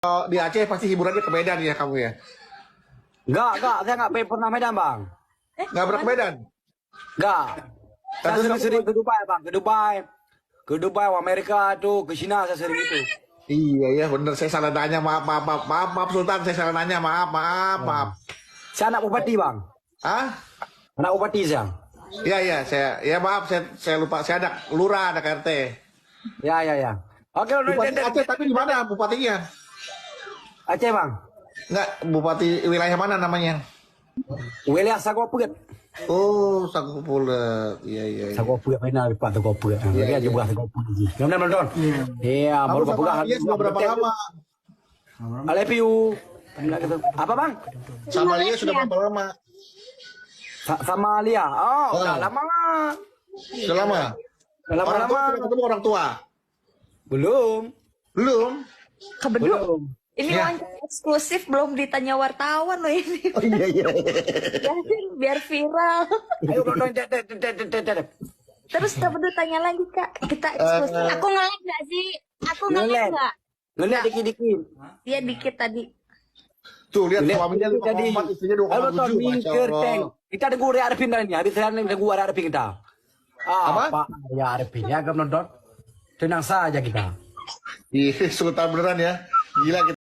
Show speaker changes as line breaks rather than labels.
Kalau di Aceh pasti hiburannya ke Medan ya kamu ya?
Enggak, saya enggak pernah Medan, Bang.
Nggak pernah ke Medan?
Enggak. Saya
Terus
sering-sering ke Dubai, Bang. Ke Dubai, ke Amerika tuh, ke Cina saya sering itu.
Iya ya bener saya salah nanya maaf Sultan saya salah nanya maaf.
Saya anak bupati, Bang.
Ah?
Anak bupati saya.
Iya saya maaf saya lupa saya ada lurah ada RT.
Ya. Oke,
Bupati Aceh tapi di mana bupatinya?
Aceh, Bang.
Enggak bupati wilayah mana namanya?
Wilayah Sagopuget.
Oh Sagupulet iya.
Sagopuget final Pak Sagopuget. Dia juga Sagopuget. Benar, Don. Iya,
Kamu
baru
sama
pegang.
dia sudah berapa lama?
Alepiu. Apa, Bang?
Sama dia sudah berapa lama?
Sama Alia. Oh, udah lama.
Sudah lama.
Udah
Orang tua
lama.
sudah ketemu orang tua?
Belum.
Belum.
Kebedu.
Belum.
Ini
Ya.
wawancara eksklusif belum ditanya wartawan loh ini.
Oh iya.
Biar viral.
Ayo, Don.
Terus Kebedu tanya lagi Kak. Kita eksklusif.
Aku nge-lag nggak sih? Aku nge-lag nggak?
Lihat dikit-dikit.
Dia dikit tadi.
Tuh lihat
Lihat
suaminya
jadi
5,4 istrinya
Halo, Ton,
2,7 Masya
mingkir, Teng.
Allah.
Kita tunggu Ria Arifin dah ini. Habis saya tunggu Ria Arifin kita.
Apa?
Pak Ria Arifin ya, kamu nonton. Tenang saja kita.
Ih, Sultan beneran ya. Gila kita.